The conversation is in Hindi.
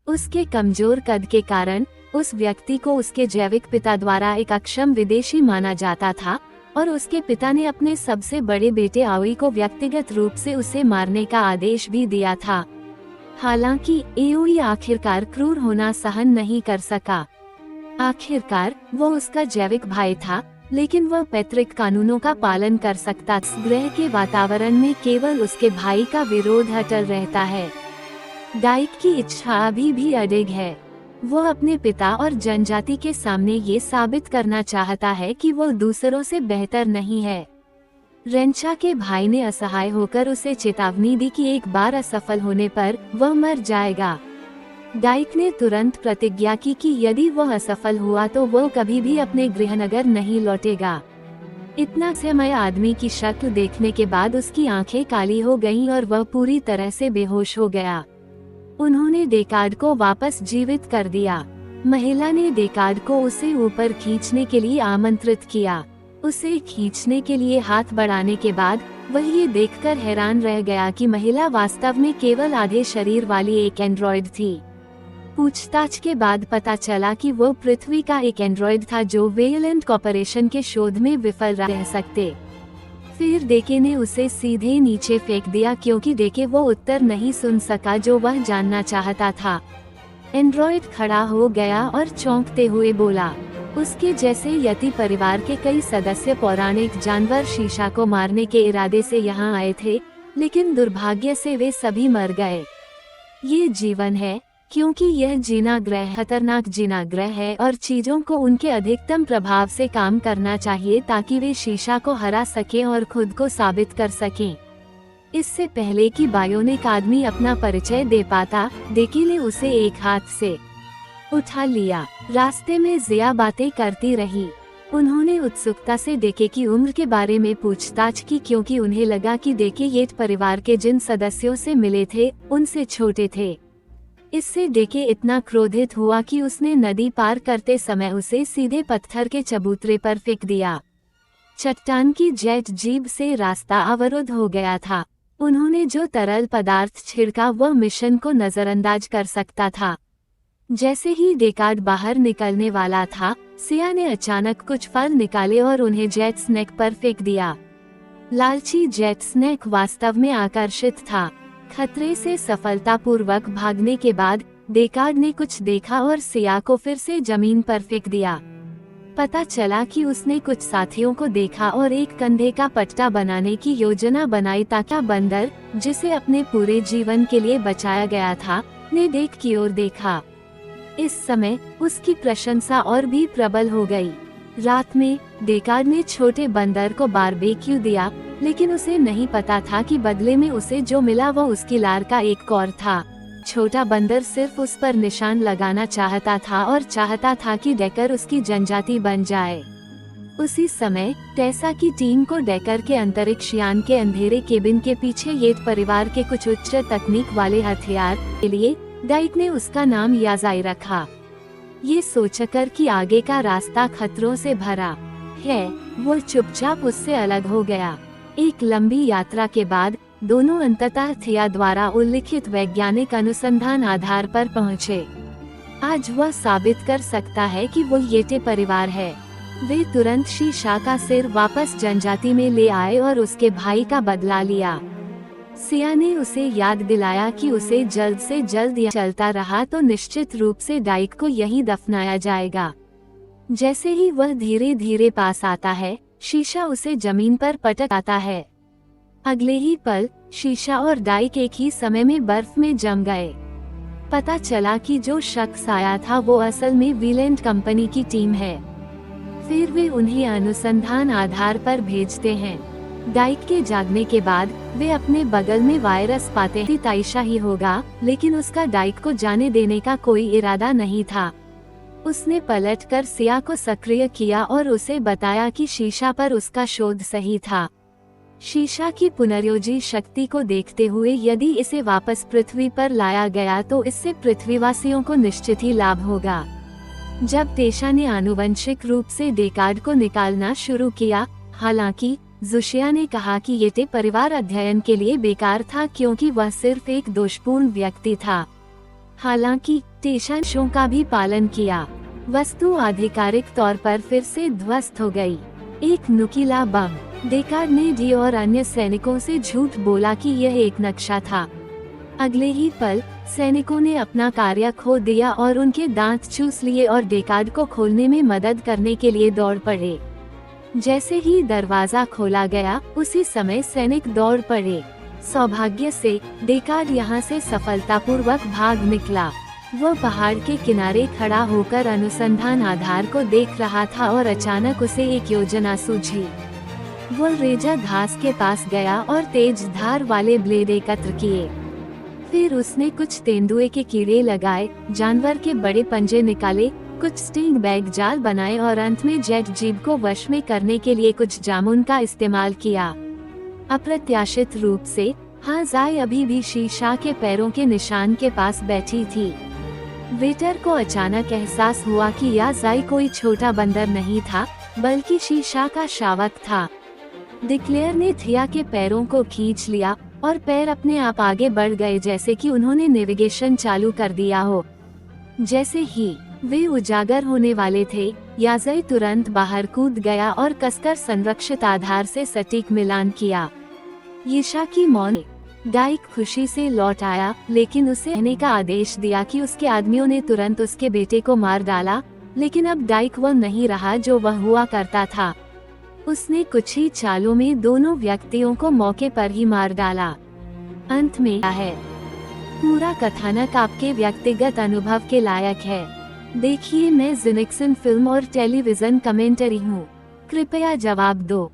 उसके कमजोर कद के कारण उस व्यक्ति को उसके जैविक पिता द्वारा एक अक्षम विदेशी माना जाता था और उसके पिता ने अपने सबसे बड़े बेटे आओई को व्यक्तिगत रूप से उसे मारने का आदेश भी दिया था। हालांकि एओई आखिरकार क्रूर होना सहन नहीं कर सका। आखिरकार वो उसका जैविक भाई था, लेकिन वह पैतृक कानूनों का पालन कर सकता। ग्रह के वातावरण में केवल उसके भाई का विरोध अटल रहता है। डाइक की इच्छा अभी भी अडिग है। वो अपने पिता और जनजाति के सामने ये साबित करना चाहता है कि वो दूसरों से बेहतर नहीं है। रेंचा के भाई ने असहाय होकर उसे चेतावनी दी कि एक बार असफल होने पर वह मर जाएगा। डाइक ने तुरंत प्रतिज्ञा की कि यदि वह असफल हुआ तो वह कभी भी अपने गृहनगर नहीं लौटेगा। इतना समय आदमी की शक्ल देखने के बाद उसकी आंखें काली हो गईं और वह पूरी तरह से बेहोश हो गया। उन्होंने डेकार्ड को वापस जीवित कर दिया। महिला ने डेकार्ड को उसे ऊपर खींचने के लिए आमंत्रित किया। उसे खींचने के लिए हाथ बढ़ाने के बाद वह ये देखकर हैरान रह गया कि महिला वास्तव में केवल आधे शरीर वाली एक एंड्रॉयड थी। पूछताछ के बाद पता चला कि वो पृथ्वी का एक एंड्रॉयड था जो वेयलेंट कॉर्पोरेशन के शोध में विफल रह सकते। फिर डेके ने उसे सीधे नीचे फेंक दिया क्योंकि डेके वो उत्तर नहीं सुन सका जो वह जानना चाहता था। एंड्रॉयड खड़ा हो गया और चौंकते हुए बोला, उसके जैसे यति परिवार के कई सदस्य पौराणिक जानवर शीशा को मारने के इरादे से यहाँ आए थे, लेकिन दुर्भाग्य से वे सभी मर गए। ये जीवन है, क्योंकि यह जीना ग्रह खतरनाक जीना ग्रह है और चीजों को उनके अधिकतम प्रभाव से काम करना चाहिए ताकि वे शीशा को हरा सकें और खुद को साबित कर सकें। इससे पहले कि बायोनिक आदमी अपना परिचय दे पाता, डेकी ने उसे एक हाथ से उठा लिया। रास्ते में जिया बातें करती रही। उन्होंने उत्सुकता से डेके की उम्र के बारे में पूछताछ की क्योंकि उन्हें लगा कि डेके येट परिवार के जिन सदस्यों से मिले थे उनसे छोटे थे। इससे डेके इतना क्रोधित हुआ कि उसने नदी पार करते समय उसे सीधे पत्थर के चबूतरे पर फेंक दिया। चट्टान की जेट जीभ से रास्ता अवरुद्ध हो गया था। उन्होंने जो तरल पदार्थ छिड़का वह मिशन को नजरअंदाज कर सकता था। जैसे ही डेकार्ड बाहर निकलने वाला था, सिया ने अचानक कुछ फल निकाले और उन्हें जेट स्नैक पर फेंक दिया। लालची जेट स्नैक वास्तव में आकर्षित था। खतरे से सफलतापूर्वक भागने के बाद डेकार्ड ने कुछ देखा और सिया को फिर से जमीन पर फेंक दिया। पता चला कि उसने कुछ साथियों को देखा और एक कंधे का पट्टा बनाने की योजना बनाई ताकि बंदर, जिसे अपने पूरे जीवन के लिए बचाया गया था, ने डेक की ओर देखा। इस समय उसकी प्रशंसा और भी प्रबल हो गई। रात में डेकार्ड ने छोटे बंदर को बारबेक्यू दिया, लेकिन उसे नहीं पता था कि बदले में उसे जो मिला वो उसकी लार का एक कौर था। छोटा बंदर सिर्फ उस पर निशान लगाना चाहता था और चाहता था कि डेकर उसकी जनजाति बन जाए। उसी समय टेसा की टीम को डेकर के अंतरिक्ष यान के अंधेरे केबिन के पीछे येट परिवार के कुछ उच्च तकनीक वाले हथियार के लिए डाइक ने उसका नाम याजाई रखा। ये सोचकर कि आगे का रास्ता खतरों से भरा है, वो चुपचाप उससे अलग हो गया। एक लंबी यात्रा के बाद दोनों अंततः थिया द्वारा उल्लिखित वैज्ञानिक अनुसंधान आधार पर पहुँचे। आज वह साबित कर सकता है कि वो येटे परिवार है। वे तुरंत शीशा का सिर वापस जनजाति में ले आए और उसके भाई का बदला लिया। सिया ने उसे याद दिलाया कि उसे जल्द से जल्द चलता रहा तो निश्चित रूप से डाइक को यहीं दफनाया जाएगा। जैसे ही वह धीरे धीरे पास आता है, शीशा उसे जमीन पर पटक आता है। अगले ही पल शीशा और डाइक एक ही समय में बर्फ में जम गए। पता चला कि जो शख्स आया था वो असल में वीलैंड कंपनी की टीम है। फिर वे उन्हें अनुसंधान आधार पर भेजते हैं। डाइक के जागने के बाद वे अपने बगल में वायरस पाते हैं। ताइशा ही होगा, लेकिन उसका डाइक को जाने देने का कोई इरादा नहीं था। उसने पलटकर सिया को सक्रिय किया और उसे बताया कि शीशा पर उसका शोध सही था। शीशा की पुनर्योजी शक्ति को देखते हुए यदि इसे वापस पृथ्वी पर लाया गया तो इससे पृथ्वीवासियों को निश्चित ही लाभ होगा। जब टेशा ने आनुवंशिक रूप से डेकार्ड को निकालना शुरू किया, हालांकि जुशिया ने कहा कि येटे परिवार अध्ययन के लिए बेकार था क्योंकि वह सिर्फ एक दोषपूर्ण व्यक्ति था। हालांकि एक्सपेक्टेशनों का भी पालन किया। वस्तु आधिकारिक तौर पर फिर से ध्वस्त हो गई। एक नुकीला बम। डेकार्ड ने डी और अन्य सैनिकों से झूठ बोला कि यह एक नक्शा था। अगले ही पल सैनिकों ने अपना कार्य खो दिया और उनके दांत चूस लिए और डेकार्ड को खोलने में मदद करने के लिए दौड़ पड़े। जैसे ही दरवाजा खोला गया उसी समय सैनिक दौड़ पड़े। सौभाग्य से डेकार्ड यहाँ से सफलतापूर्वक भाग निकला। वह पहाड़ के किनारे खड़ा होकर अनुसंधान आधार को देख रहा था और अचानक उसे एक योजना सूझी। वह रेजा घास के पास गया और तेज धार वाले ब्लेड एकत्र किए। फिर उसने कुछ तेंदुए के कीड़े लगाए, जानवर के बड़े पंजे निकाले, कुछ स्टिंग बैग जाल बनाए और अंत में जेट जीभ को वश में करने के लिए कुछ जामुन का इस्तेमाल किया। अप्रत्याशित रूप से हाजाई अभी भी शीशा के पैरों के निशान के पास बैठी थी। वेटर को अचानक एहसास हुआ कि याजाई कोई छोटा बंदर नहीं था बल्कि शीशा का शावक था। डिक्लेयर ने थिया के पैरों को खींच लिया और पैर अपने आप आगे बढ़ गए जैसे कि उन्होंने नेविगेशन चालू कर दिया हो। जैसे ही वे उजागर होने वाले थे, याजाई तुरंत बाहर कूद गया और कसकर संरक्षित आधार से सटीक मिलान किया। यीशा की मौत। डाइक खुशी से लौट आया, लेकिन उसे कहने का आदेश दिया कि उसके आदमियों ने तुरंत उसके बेटे को मार डाला, लेकिन अब डाइक वह नहीं रहा जो वह हुआ करता था। उसने कुछ ही चालों में दोनों व्यक्तियों को मौके पर ही मार डाला। अंत में क्या है? पूरा कथानक आपके व्यक्तिगत अनुभव के लायक है। देखिए, मैं जिनिक्सन फिल्म और टेलीविजन कमेंटरी हूँ। कृपया जवाब दो।